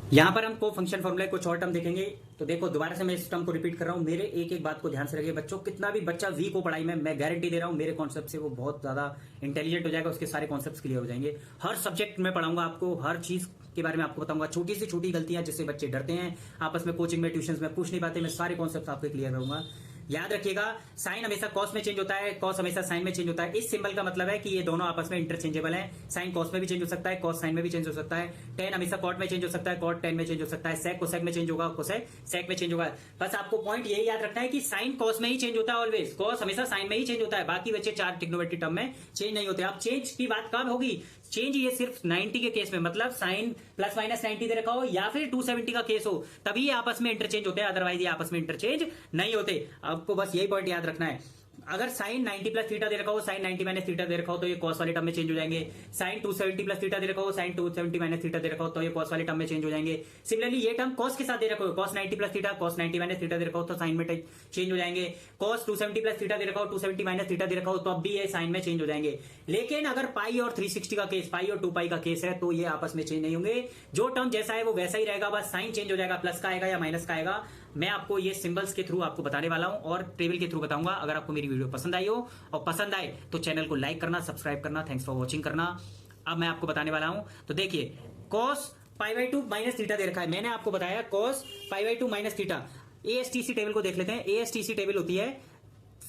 यहाँ पर हम को फंक्शन फॉर्मूला कुछ और टर्म देखेंगे। तो देखो दोबारा से मैं इस टर्म को रिपीट कर रहा हूँ, मेरे एक एक बात को ध्यान से रखिए बच्चों। कितना भी बच्चा वीक हो पढ़ाई में, मैं गारंटी दे रहा हूँ मेरे कॉन्सेप्ट से वो बहुत ज्यादा इंटेलिजेंट हो जाएगा, उसके सारे कॉन्सेप्ट क्लियर हो जाएंगे। हर सब्जेक्ट में पढ़ाऊंगा आपको, हर चीज के बारे में आपको बताऊंगा। छोटी से छोटी गलतियां जिससे बच्चे डरते हैं, आपस में कोचिंग में ट्यूशन में पूछ नहीं पाते, मैं सारे कॉन्सेप्ट आपको क्लियर करूंगा। याद रखिएगा, साइन हमेशा कॉस में चेंज होता है, कॉस हमेशा साइन में चेंज होता है। इस सिंबल का मतलब है कि ये दोनों आपस में इंटरचेंजेबल हैं। साइन कॉस में भी चेंज हो सकता है, कॉस साइन में भी चेंज हो सकता है। टेन हमेशा कॉट में चेंज हो सकता है, कॉट टेन में चेंज हो सकता है। सेक कोसेक में चेंज होगा, कोसेक सेक में चेंज होगा। बस आपको पॉइंट यही याद रखना है कि साइन कॉस में ही चेंज होता है ऑलवेज, कॉस हमेशा साइन में ही चेंज होता है। बाकी बच्चे चार ट्रिग्नोमेट्री टर्म में चेंज नहीं होते। अब चेंज की बात कब होगी? चेंज ये सिर्फ 90 के केस में, मतलब साइन प्लस माइनस 90 दे रखा हो या फिर 270 का केस हो, तभी ये आपस में इंटरचेंज होते हैं, अदरवाइज ये आपस में इंटरचेंज नहीं होते। आपको बस यही पॉइंट याद रखना है। अगर साइन 90 प्लस थीटा दे रखा हो, साइन 90 माइनस थीटा दे रखा हो, तो ये कॉस वाले टर्म में चेंज हो जाएंगे। साइन 270 प्लस थीटा दे रखा हो, साइन 270 माइनस थीटा दे रखा हो, तो ये कॉस वाले टर्म में चेंज हो जाएंगे। सिमिलरली ये टर्म कॉस के साथ दे रखा हो, cos 90 plus theta, cos 90 minus theta दे रखा हो, तो साइन में चेंज हो जाएंगे। कॉस 270 प्लस थीटा दे रखा हो, 270 माइनस थीटा दे रखा हो, तो अब भी ये साइन में चेंज हो जाएंगे। लेकिन अगर पाई और 360 का केस, पाई और 2 पाई का केस है, तो ये आपस में चेंज नहीं होंगे। जो टर्म जैसा है वो वैसा ही रहेगा, बस साइन चेंज हो जाएगा, प्लस का आएगा या माइनस का आएगा। मैं आपको ये सिंबल्स के थ्रू आपको बताने वाला हूं और टेबल के थ्रू बताऊंगा। अगर आपको मेरी वीडियो पसंद आई हो और पसंद आए तो चैनल को लाइक करना, सब्सक्राइब करना। थैंक्स फॉर वॉचिंग करना। अब मैं आपको बताने वाला हूं, तो देखिए कॉस पाई/2 माइनस थीटा दे रखा है, मैंने आपको बताया कॉस पाई/2 माइनस थीटा। एएसटीसी टेबल को देख लेते हैं। एएसटीसी टेबल होती है,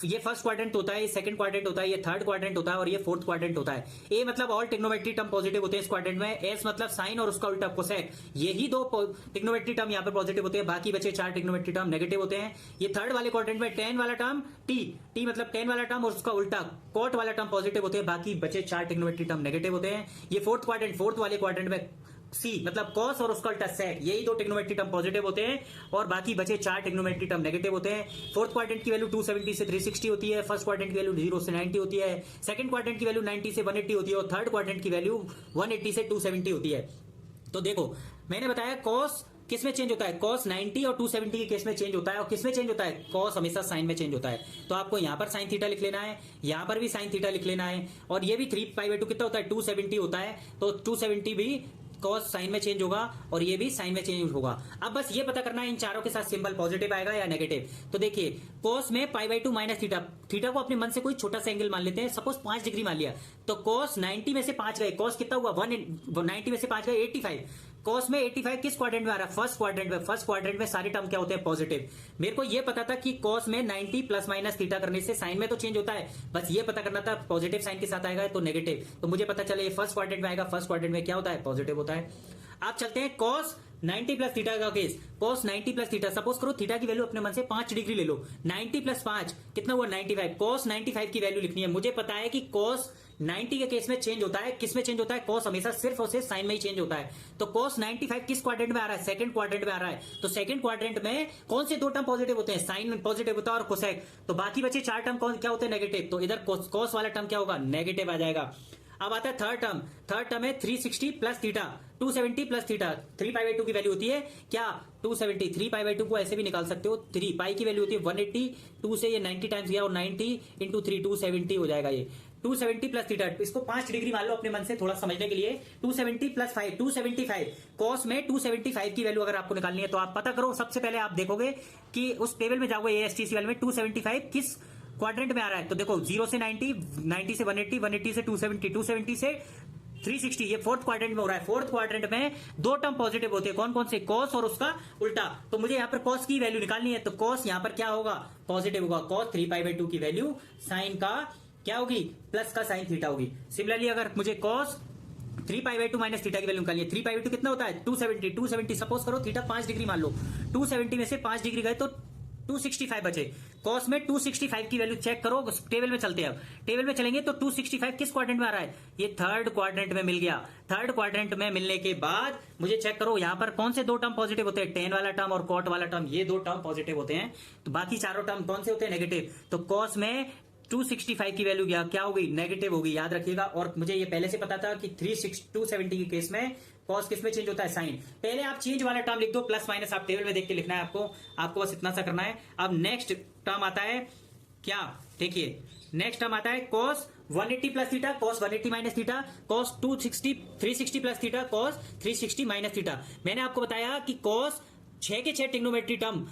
ये फर्स्ट क्वाड्रेंट होता है, ये सेकंड क्वाड्रेंट होता है, ये थर्ड क्वाड्रेंट होता है और ये फोर्थ क्वाड्रेंट होता है। ए मतलब ऑल ट्रिग्नोमेट्री टर्म पॉजिटिव होते हैं इस क्वाड्रेंट में। एस मतलब साइन और उसका उल्टा कोसेक, यही दो ट्रिग्नोमेट्री टर्म यहाँ पर पॉजिटिव होते हैं, बाकी बचे चार ट्रिग्नोमेट्री टर्म नेगेटिव होते हैं। ये थर्ड वाले क्वाड्रेंट में टेन वाला टर्म टी मतलब टेन वाला टर्म और उसका उल्टा कॉट वाला टर्म पॉजिटिव होते हैं, बाकी बचे चार ट्रिग्नोमेट्री टर्म नेगेटिव होते हैं। ये फोर्थ क्वाड्रेंट, फोर्थ वाले क्वाड्रेंट में सी मतलब कॉस और उसका उल्टा सेक, यही दो ट्रिग्नोमेट्री टर्म पॉजिटिव होते हैं और बाकी बचे चार ट्रिग्नोमेट्री टर्म नेगेटिव होते हैं। फोर्थ क्वाड्रेंट की वैल्यू 270 से 360 होती है, फर्स्ट क्वाड्रेंट की वैल्यू 0 से 90 होती है, सेकंड क्वाड्रेंट की वैल्यू 90 से 180 होती है और थर्ड क्वाड्रेंट की वैल्यू 180 से 270 होती है। तो देखो मैंने बताया कॉस किस में चेंज होता है, कॉस 90 और 270 के केस में चेंज होता है। और किस में चेंज होता है? कॉस हमेशा साइन में चेंज होता है। तो आपको यहां पर साइन थीटा लिख लेना है, यहां पर भी साइन थीटा लिख लेना है, और ये भी 3π/2 कितना होता है? 270 होता है। तो 270 भी कॉस साइन में चेंज होगा और ये भी साइन में चेंज होगा। अब बस ये पता करना है इन चारों के साथ सिंबल पॉजिटिव आएगा या नेगेटिव। तो देखिए कॉस में π/2 माइनस थीटा, थीटा को अपने मन से कोई छोटा सा एंगल मान लेते हैं, सपोज 5 डिग्री मान लिया, तो कॉस 90 में से 5 गए, कॉस कितना हुआ? 90 में से 5 गए 85। कॉस में 85 किस क्वाड्रेंट में आ रहा है? फर्स्ट क्वाड्रेंट में। फर्स्ट क्वाड्रेंट में सारे टर्म क्या होते हैं? पॉजिटिव। मेरे को ये पता था कि कॉस में 90 प्लस माइनस थीटा करने से साइन में तो चेंज होता है, बस ये पता करना था पॉजिटिव साइन के साथ आएगा तो नेगेटिव। तो मुझे पता चला ये फर्स्ट क्वाड्रेंट में आएगा, फर्स्ट क्वाड्रेंट में क्या होता है? पॉजिटिव होता है। आप चलते हैं कॉस 90 प्लस थीटा का case. Cos 90 plus theta, suppose करो थीटा की वैल्यू अपने मन से 5 डिग्री ले लो, 90 प्लस 5 कितना हुआ? 95। कॉस 95 की वैल्यू लिखनी है। मुझे पता है कि कॉस 90 के केस में चेंज होता है, किस में चेंज होता है? कॉस हमेशा सिर्फ और सिर्फ साइन में ही चेंज होता है। तो कॉस 95 किस क्वाड्रेंट में आ रहा है? सेकंड क्वाड्रेंट में आ रहा है। तो सेकंड क्वाड्रेंट में कौन से दो टर्म पॉजिटिव होते हैं? साइन पॉजिटिव होता है और कोसेक। तो बाकी बचे चार टर्म कौन क्या होते हैं? नेगेटिव। तो इधर कॉस वाला टर्म क्या होगा? नेगेटिव आ जाएगा। अब आता है थर्ड टर्म। थर्ड टर्म है 360 प्लस थीटा, 270 प्लस थीटा। 3π/2 की वैल्यू होती है क्या? 270। 3π/2 को ऐसे भी निकाल सकते हो, 3 पाई की वैल्यू होती है 180, 2 से ये 90 टाइम्स गया और 90 इंटू 3 270 हो जाएगा। ये 270 प्लस थीटा, इसको 5 डिग्री मान लो अपने मन से थोड़ा समझने के लिए। 270 प्लस 5 275। कॉस में 275 की वैल्यू अगर आपको निकालनी है तो आप पता करो। सबसे पहले आप देखोगे कि उस टेबल में जाओगे, एएसटीसी वाले में 275 किस क्वाड्रेंट में आ रहा है। तो देखो 0 से 90, 90 से 180, 180 से 270, 270 से 360, ये फोर्थ क्वाड्रेंट में हो रहा है। फोर्थ क्वाड्रेंट में दो टर्म पॉजिटिव होते हैं, कौन कौन से? कॉस और उसका उल्टा। तो मुझे यहाँ पर कॉस की वैल्यू निकालनी है, तो कॉस यहाँ पर क्या होगा? पॉजिटिव होगा। कॉस 3π/2 की वैल्यू साइन का क्या होगी? प्लस का साइन थीटा होगी। सिमिलरली अगर मुझे कॉस 3π/2 माइनस थीटा की वैल्यू निकालनी है, 3π/2 कितना होता है? 270। 270 सपोज करो थीटा 5 डिग्री मान लो, 270 में से 5 डिग्री गए तो 265 बचे। कॉस में 265 की वैल्यू चेक करो, टेबल में चलते हैं। अब टेबल में चलेंगे तो 265 किस क्वाड्रेंट में आ रहा है? ये थर्ड क्वाड्रेंट में मिल गया। थर्ड क्वाड्रेंट में मिलने के बाद मुझे चेक करो यहां पर कौन से दो टर्म पॉजिटिव होते हैं? टेन वाला टर्म और कॉट वाला टर्म, ये दो टर्म पॉजिटिव होते हैं। तो बाकी चारों टर्म कौन से होते हैं? नेगेटिव। तो कॉस में 265 की वैल्यू क्या होगी? नेगेटिव होगी, याद रखिएगा। और मुझे ये पहले से पता था कि 270 के केस में कॉस किस में चेंज होता है? साइन। पहले आप चेंज वाला टर्म लिख दो, प्लस माइनस आप टेबल में देख के लिखना है आपको बस इतना सा करना है। अब नेक्स्ट टर्म आता है क्या? देखिए नेक्स्ट टर्म आता है cos 180 plus theta, cos 180 minus theta, cos 360 plus theta, cos 360 minus theta. मैंने आपको बताया कि cos 6 के 6 ट्रिग्नोमेट्री टर्म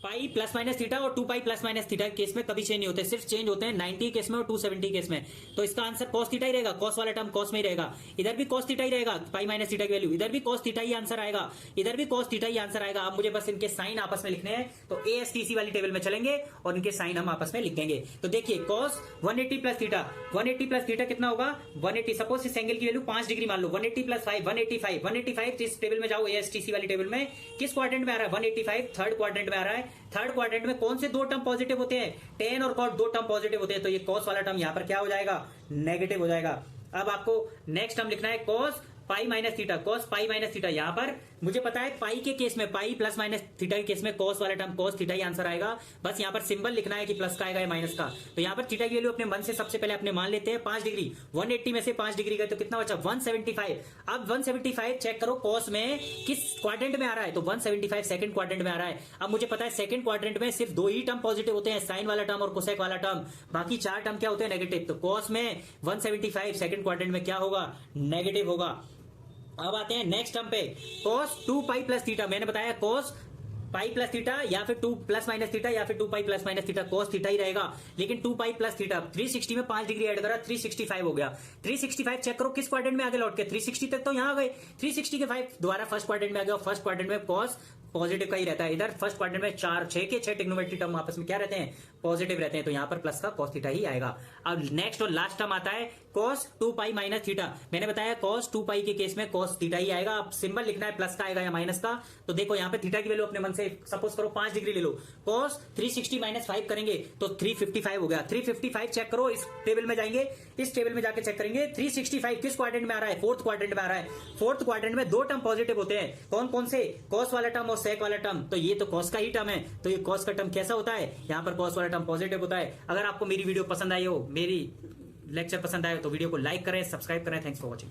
पाई प्लस माइनस थीटा और 2 pi plus minus theta case में कभी चेंज नहीं होते, सिर्फ चेंज होते हैं 90 केस में और 270 केस में। तो इसका आंसर cos थीटा ही रहेगा, cos वाला टर्म cos में ही रहेगा, इधर भी cos थीटा ही रहेगा, पाई माइनस थीटा की वैल्यू, इधर भी cos थीटा ही आंसर आएगा, इधर भी cos थीटा ही आंसर आएगा। अब मुझे बस इनके साइन आपस में लिखने हैं, तो ASTC वाली टेबल में चलेंगे और इनके साइन हम आपस में लिख देंगे। तो देखिए cos 180 plus theta, 180 plus theta कितना होगा 180, सपोज इस एंगल की वैल्यू 5 डिग्री मान लो, 180 प्लस 5 185, इस टेबल में जाओ ASTC वाली टेबल में, किस क्वाड्रेंट में आ रहा है 185, थर्ड क्वाड्रेंट में आ रहा है। थर्ड क्वाड्रेंट में कौन से दो टर्म पॉजिटिव होते हैं, tan और cot दो टर्म पॉजिटिव होते हैं, तो ये cos वाला टर्म यहां पर क्या हो जाएगा नेगेटिव हो जाएगा। अब आपको नेक्स्ट टर्म लिखना है cos pi minus theta, cos pi minus theta. यहां पर मुझे पता है पाई के केस में, पाई प्लस माइनस थीटा के केस में cos वाला टर्म cos थीटा ही आंसर आएगा, बस यहां पर सिंबल लिखना है कि प्लस का आएगा या माइनस का। तो यहां पर थीटा की वैल्यू अपने मन से सबसे पहले अपने मान लेते हैं 5 डिग्री, 180 में से 5 डिग्री गए तो कितना बचा 175। अब 175 चेक करो cos में किस क्वाड्रेंट में आ रहा है, तो 175 सेकंड क्वाड्रेंट में आ रहा है। अब मुझे पता है सेकंड क्वाड्रेंट में सिर्फ दो ही टर्म पॉजिटिव होते हैं, साइन वाला टर्म और कोसेक वाला टर्म, बाकी 4 टर्म क्या होते हैं नेगेटिव। तो cos में 175 सेकंड क्वाड्रेंट में क्या होगा नेगेटिव होगा। अब आते हैं नेक्स्ट टर्म पे, cos 2 पाई प्लस थीटा। मैंने बताया cos पाई प्लस थीटा या फिर 2 प्लस माइनस थीटा या फिर 2 pi plus minus theta, cos theta ही रहेगा। लेकिन 2 पाई प्लस थीटा 360 में 5 डिग्री ऐड करा 365 हो गया। 365 चेक करो किस क्वाड्रेंट में आगे लौट के, 360 तक तो यहां आ गए, 360 के 5 दोबारा फर्स्ट क्वाड्रेंट में आ गया। फर्स्ट क्वाड्रेंट में cos पॉजिटिव का ही रहता है, इधर फर्स्ट क्वाड्रेंट में 6 के 6 ट्रिग्नोमेट्री टर्म आपस में क्या रहते हैं पॉजिटिव रहते हैं, तो यहां पर प्लस का cos थीटा ही आएगा। अब नेक्स्ट और लास्ट टर्म आता है cos 2 पाई माइनस थीटा। मैंने बताया cos 2 पाई के केस में cos थीटा ही आएगा। अब सिंबल लिखना है प्लस का आएगा या माइनस का, तो देखो यहां पे थीटा की वैल्यू अपने मन से सपोज करो 5 डिग्री ले लो, cos 360 माइनस 5 करेंगे तो 355 हो गया। 355 चेक करो, इस टेबल में जाएंगे, इस टेबल में जाके चेक करेंगे 365 किस क्वाड्रेंट में आ रहा है, फोर्थ क्वाड्रेंट में आ रहा है। फोर्थ क्वाड्रेंट में दो टर्म पॉजिटिव होते हैं, कौन कौन से, cos वाला टर्म और sec वाला टर्म। तो ये तो cos का ही टर्म है, तो ये cos का टर्म कैसा होता है, यहाँ पर cos वाला टर्म पॉजिटिव होता है। अगर आपको मेरी वीडियो पसंद आई हो, मेरी लेक्चर पसंद आए तो वीडियो को लाइक करें, सब्सक्राइब करें। Thanks for watching.